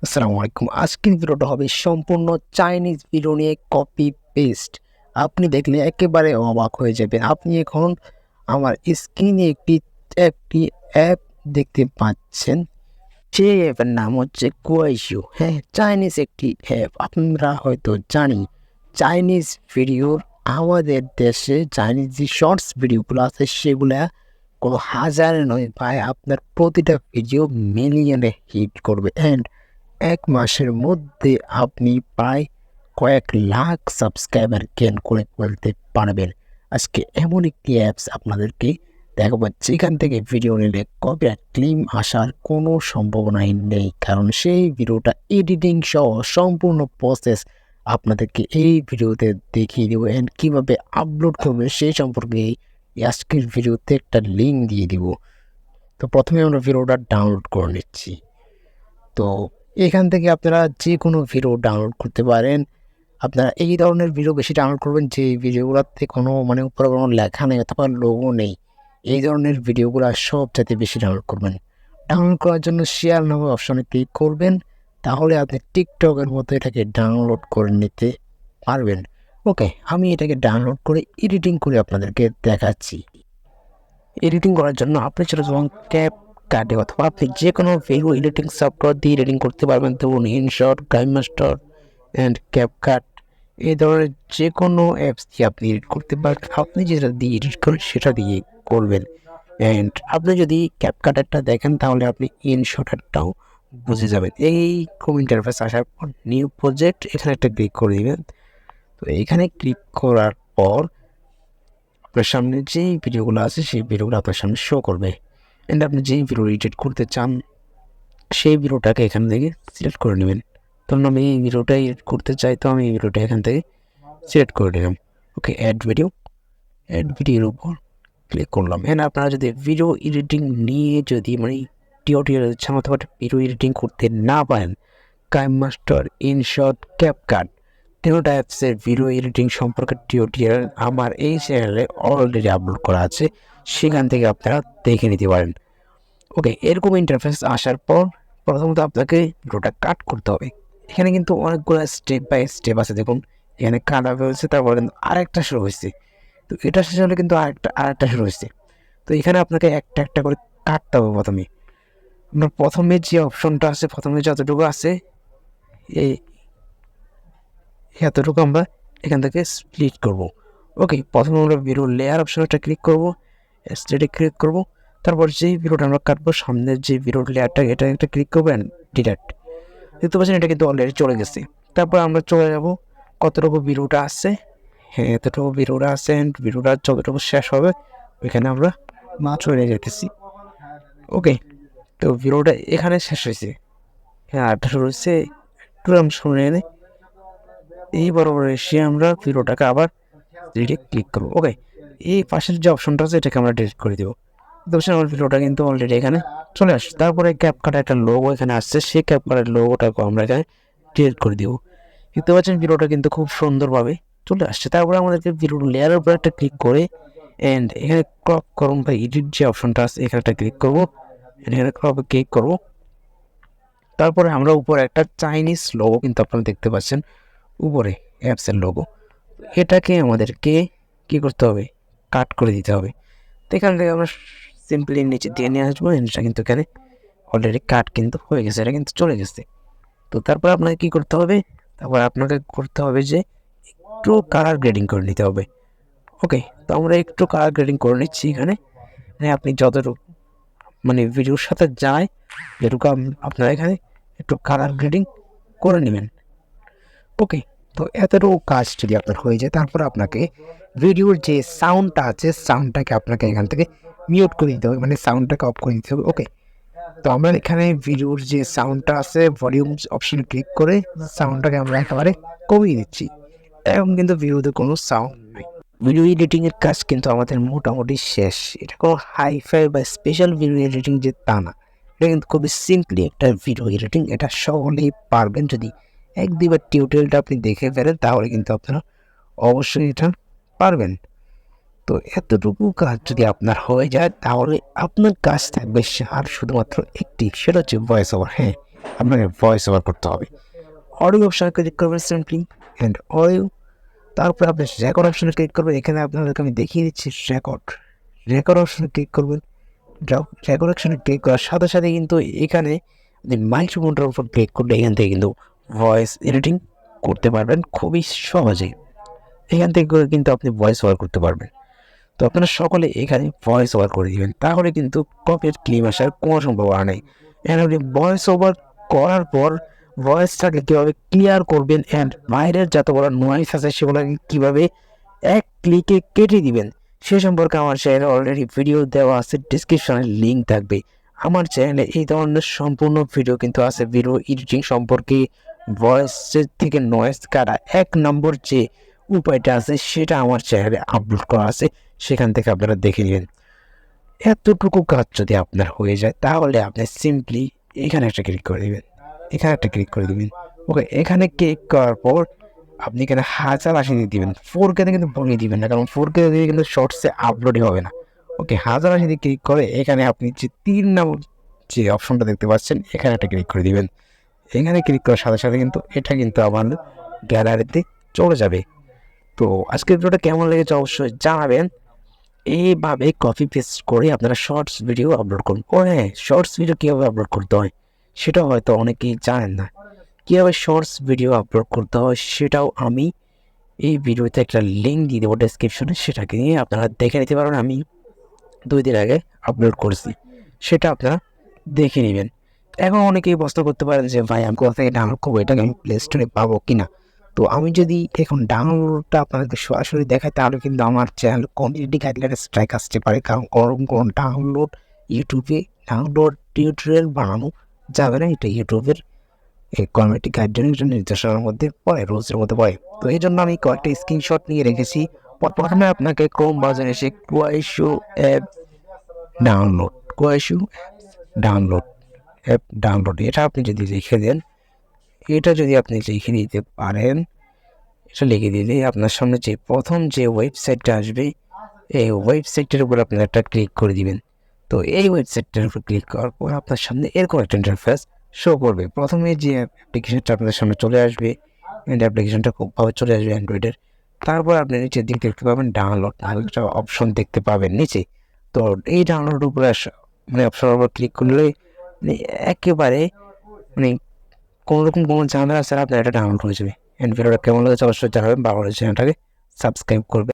আসসালামু আলাইকুম। আজকের ভিডিওটা হবে সম্পূর্ণ চাইনিজ ভিডিও নিয়ে কপি পেস্ট। আপনি দেখলে একেবারে অবাক হয়ে যাবেন। আপনি এখন আমার স্ক্রিনে একটি একটি অ্যাপ দেখতে পাচ্ছেন। সেই অ্যাপের নাম হচ্ছে কুয়াইশিউ। হ্যাঁ, চাইনিজ একটি অ্যাপ। আমরা হয়তো জানি চাইনিজ ভিডিওর আমাদের দেশে চাইনিজ যে শর্টস ভিডিওগুলো আছে সেগুলা কোনো হাজারে নয় ভাই, আপনার প্রতিটা ভিডিও মিলিয়নে হিট করবে। অ্যান্ড ১ মাসের মধ্যে আপনি প্রায় কয়েক লাখ সাবস্ক্রাইবার গেইন করে ফেলতে পারবেন। আজকে এমন একটি অ্যাপস আপনাদেরকে দেখাবো যেখান থেকে ভিডিও নিলে কপিরাইট ক্লেম আসার কোনো সম্ভাবনাই নেই। কারণ সেই ভিডিওটা এডিটিং সহ সম্পূর্ণ প্রসেস আপনাদেরকে এই ভিডিওতে দেখিয়ে দেবো। অ্যান্ড কীভাবে আপলোড করবে সেই সম্পর্কে আজকের ভিডিওতে একটা লিঙ্ক দিয়ে দিব। তো প্রথমে আমরা ভিডিওটা ডাউনলোড করে নিচ্ছি। তো এখান থেকে আপনারা যে কোনো ভিডিও ডাউনলোড করতে পারেন। আপনারা এই ধরনের ভিডিও বেশি ডাউনলোড করবেন যে ভিডিওগুলোতে কোনো উপরে কোনো লেখা নেই অথবা লোগো নেই। এই ধরনের ভিডিওগুলো সবচাইতে বেশি ডাউনলোড করবেন। ডাউনলোড করার জন্য শেয়ার নামক অপশনে ক্লিক করবেন। তাহলে আপনি টিকটকের মতো এটাকে ডাউনলোড করে নিতে পারবেন। ওকে, আমি এটাকে ডাউনলোড করে এডিটিং করে আপনাদেরকে দেখাচ্ছি। এডিটিং করার জন্য আপনি চলে যাবেন CapCut অথবা আপনি যে কোনো ভিডিও এডিটিং সফটওয়্যার দিয়ে এডিটিং করতে পারবেন। ধরুন ইনশট, কাইমাস্টার অ্যান্ড CapCut এই ধরনের যে কোনো অ্যাপস দিয়ে আপনি এডিট করতে পারেন। আপনি যেটা দিয়ে এডিট করেন সেটা দিয়ে করবেন। অ্যান্ড আপনি যদি CapCutটা দেখেন তাহলে আপনি ইনশটেরটাও বুঝে যাবেন। এই ক্রোম ইন্টারফেস আসার পর নিউ প্রজেক্ট এখানে একটা ক্লিক করে দিবেন। তো এইখানে ক্লিক করার পর আপনার সামনে যেই ভিডিওগুলো আছে সেই ভিডিওগুলো আপনার সামনে শো করবে। অ্যান্ড আপনি যেই ভিডিও এডিট করতে চান সেই ভিডিওটাকে এখান থেকে সিলেক্ট করে নেবেন। ধরুন আমি এই ভিডিওটা এডিট করতে চাই, তো আমি এই ভিডিওটা এখান থেকে সিলেক্ট করে নিলাম। ওকে, অ্যাড ভিডিওর উপর ক্লিক করলাম। অ্যান্ড আপনারা যদি ভিডিও এডিটিং নিয়ে যদি টিউটোরিয়াল ইচ্ছা অথবা ভিডিও এডিটিং করতে না পারেন, কাইমাস্টার, ইনশট, CapCut তিনোটা অ্যাপসের ভিডিও এডিটিং সম্পর্কে টিউটোরিয়াল আমার এই চ্যানেলে অলরেডি আপলোড করা আছে, সেখান থেকে আপনারা দেখে নিতে পারেন। ওকে, এরকম ইন্টারফেস আসার পর প্রথমত আপনাকে ভিডিওটা কাট করতে হবে। এখানে কিন্তু অনেকগুলো স্টেপ বাই স্টেপ আছে। দেখুন এখানে কাটা হয়েছে, তারপরে কিন্তু আরেকটা শুরু হয়েছে। তো এটা শেষ হলে কিন্তু আরেকটা শুরু হয়েছে। তো এখানে আপনাকে একটা একটা করে কাটতে হবে। আপনার প্রথমে যে অপশনটা আছে, প্রথমে যতটুকু আছে এই এতটুকু আমরা এখান থেকে স্প্লিট করব। ওকে, প্রথমে আমরা ভিডিও লেয়ার অপশনটা ক্লিক করব, স্টেটে ক্লিক করব। তারপর যেই ভিডিওটা আমরা কাটবো সামনের যে ভিডিও লেয়ারটা এটা একটা ক্লিক করবেন, ডিলেট। দেখতে পাচ্ছেন এটা কিন্তু অলরেডি চলে গেছে। তারপর আমরা চলে যাব কতটুকু ভিডিওটা আছে। হ্যাঁ, এতটুকু ভিডিওটা আছে। ভিডিওটা যতটুকু শেষ হবে ওইখানে আমরা চলে যেতেছি। ওকে, তো ভিডিওটা এখানে শেষ হয়েছে। হ্যাঁ, আরেকটা শুরু হয়েছে, একটু আমি শুনে এনে এই বরাবর এসে আমরা ভিডিওটাকে আবার ডিলিট ক্লিক করবো। ওকে, এই পাশের যে অপশনটা আছে এটাকে আমরা ডিলিট করে দেবো। দেখছেন আমার ভিডিওটা কিন্তু অলরেডি এখানে চলে আসছে। তারপরে ক্যাপকাটের একটা লোগো এখানে আসছে, সেই ক্যাপকাটের লোগোটাকে আমরা এখানে ডিলিট করে দেবো। দেখতে পাচ্ছেন ভিডিওটা কিন্তু খুব সুন্দরভাবে চলে আসছে। তারপরে আমাদেরকে ভিডিওর লেয়ারের উপর একটা ক্লিক করে অ্যান্ড এখানে ক্রপ করুন বা এডিট যে অপশনটা আছে এখানে একটা ক্লিক করবো। এখানে ক্রপে ক্লিক করবো। তারপরে আমরা উপরে একটা চাইনিজ লোগো কিন্তু আপনারা দেখতে পাচ্ছেন উপরে অ্যাপসের লোগো। এটাকে আমাদেরকে কী করতে হবে, কাট করে দিতে হবে। তো এখান থেকে আমরা সিম্পলি নিচে দিয়ে নিয়ে আসবো। এটা কিন্তু এখানে অলরেডি কাট কিন্তু হয়ে গেছে, এটা কিন্তু চলে গেছে। তো তারপর আপনাকে কী করতে হবে, তারপর আপনাকে করতে হবে যে একটু কালার গ্রেডিং করে নিতে হবে। ওকে, তো আমরা একটু কালার গ্রেডিং করে নিচ্ছি এখানে। আপনি যতটুকু ভিডিওর সাথে যায় যেটুকু আপনারা এখানে একটু কালার গ্রেডিং করে নেবেন। ওকে, তো এতটুকু কাজ যদি আপনার হয়ে যায় তারপর আপনাকে ভিডিওর যে সাউন্ডটা আছে সাউন্ডটাকে আপনাকে এখান থেকে মিউট করে দিতে হবে, সাউন্ডটাকে অফ করে দিতে হবে। ওকে, তো আমরা এখানে ভিডিওর যে সাউন্ডটা আছে ভলিউম অপশন ক্লিক করে সাউন্ডটাকে আমরা একেবারে কমিয়ে দিচ্ছি। এখন কিন্তু ভিডিওতে কোনো সাউন্ড নেই। ভিডিও এডিটিংয়ের কাজ কিন্তু আমাদের মোটামুটি শেষ। এটা কোনো হাইফাই বা স্পেশাল ভিডিও এডিটিং যে তা না, এটা কিন্তু খুবই সিম্পলি একটা ভিডিও এডিটিং। এটা সকলেই পারবেন যদি এক দুইবার টিউটোরিয়ালটা আপনি দেখে ফেলেন, তাহলে কিন্তু আপনারা অবশ্যই এটা পারবেন। তো এতটুকু কাজ যদি আপনার হয়ে যায় তাহলে আপনার কাজ থাকবে আর শুধুমাত্র একটি, সেটা হচ্ছে ভয়েস ওভার। হ্যাঁ, আপনাকে ভয়েস ওভার করতে হবে। অডিও অপশানে ক্লিক করবেন সিম্পলি অ্যান্ড অডিও। তারপরে আপনি রেকর্ড অপশানে ক্লিক করবেন। এখানে আপনাদেরকে আমি দেখিয়ে দিচ্ছি রেকর্ড অপশানে ক্লিক করবেন। রেকর্ড অপশানে ক্লিক করার সাথে সাথে কিন্তু এখানে আপনি মাইক্রোফোনটার উপর ক্লিক করলে এখান থেকে কিন্তু ভয়েস এডিটিং করতে পারবেন খুবই সহজেই। এখান থেকে করে কিন্তু আপনি ভয়েস ওভার করতে পারবেন। তো আপনারা সকলে এখানে ভয়েস ওভার করে দিবেন, তাহলে কিন্তু কপির ক্লেম আসার কোনো সম্ভাবনা নেই। অ্যান্ড আপনি ভয়েস ওভার করার পর ভয়েসটাকে কীভাবে ক্লিয়ার করবেন অ্যান্ড বাইরের যত বড় নয়েস আছে সেগুলো কীভাবে এক ক্লিকে কেটে দিবেন সে সম্পর্কে আমার চ্যানেলে অলরেডি ভিডিও দেওয়া আছে, ডিসক্রিপশনে লিঙ্ক থাকবে। আমার চ্যানেলে এই ধরনের সম্পূর্ণ ভিডিও কিন্তু আছে, ভিডিও এডিটিং সম্পর্কে, ভয়েসের থেকে নয়েজ কাটা 1 নম্বর যে উপায়টা আছে সেটা আমার চ্যানেলে আপলোড করা আছে, সেখান থেকে আপনারা দেখে নেবেন। এতটুকু কাজ যদি আপনার হয়ে যায় তাহলে আপনি সিম্পলি এখানে একটা ক্লিক করে দেবেন, ওকে। এখানে ক্লিক করার পর আপনি এখানে 1080 দিয়ে দিবেন, 4K কিন্তু ভরিয়ে দিবেন না, কারণ 4K দিয়ে কিন্তু শর্টসে আপলোডই হবে না। ওকে, 1080 দিয়ে ক্লিক করে এখানে আপনি যে 3 নম্বর যে অপশনটা দেখতে পাচ্ছেন এখানে একটা ক্লিক করে দিবেন। এখানে ক্লিক করার সাথে সাথে কিন্তু এটা কিন্তু আমার গ্যালারিতে চলে যাবে। তো আজকের ভিডিওটা কেমন লেগেছে অবশ্যই জানাবেন। এইভাবে কপি পেস্ট করে আপনারা শর্টস ভিডিও আপলোড করুন। ও হ্যাঁ, শর্টস ভিডিও কীভাবে আপলোড করতে হয় সেটাও হয়তো অনেকেই জানেন না। কীভাবে শর্টস ভিডিও আপলোড করতে হয় সেটাও আমি এই ভিডিওতে একটা লিঙ্ক দিয়ে দেবো ডেসক্রিপশনে, সেটাকে নিয়ে আপনারা দেখে নিতে পারেন। আমি 2 দিন আগে আপলোড করেছি, সেটা আপনারা দেখে নেবেন। এখন অনেকেই প্রশ্ন করতে পারেন যে ভাই আমি কোথা থেকে ডাউনলোড করবো, এটাকে আমি প্লে স্টোরে পাবো কি না। তো আমি যদি এখন ডাউনলোডটা আপনাদেরকে সরাসরি দেখাই তাহলে কিন্তু আমার চ্যানেল কমিউনিটি গাইডলাইনে স্ট্রাইক আসতে পারে, কারণ কোন ডাউনলোড ইউটিউবে ডাউনলোড টিউটোরিয়াল বানানো যাবে না। এটা ইউটিউবের এই কমিউনিটি গাইডলাইনের নির্দেশনার মধ্যে পড়ে, রুলসের মধ্যে পড়ে। তো এই জন্য আমি কয়েকটা স্ক্রিনশট নিয়ে রেখেছি। প্রথমে আপনাকে ক্রোম ব্রাউজারে এসে কোয়াইশো অ্যাপ ডাউনলোড এটা আপনি যদি লিখে দেন, এটা যদি আপনি লিখে দিতে পারেন, এটা লিখে দিলে আপনার সামনে যে প্রথম যে ওয়েবসাইটটা আসবে এই ওয়েবসাইটের উপর আপনি একটা ক্লিক করে দিবেন। তো এই ওয়েবসাইটটার উপর ক্লিক করার পর আপনার সামনে এরকম একটা ইন্টারফেস শো করবে। প্রথমে যে অ্যাপ্লিকেশনটা আপনাদের সামনে চলে আসবে, অ্যাপ্লিকেশনটা খুব ভাবে চলে আসবে অ্যান্ড্রয়েডের। তারপর আপনি নিচের দিকে দেখতে পাবেন ডাউনলোড, একটা অপশন দেখতে পাবেন নিচে। তো এই ডাউনলোড উপরে অপশনের উপর ক্লিক করলে একেবারে কোনো ঝামেলা ছাড়া আপনার এটা ডাউনলোড হয়ে যাবে। ভিডিওটা কেমন লেগেছে অবশ্যই জানাবেন, চ্যানেলটাকে সাবস্ক্রাইব করবেন।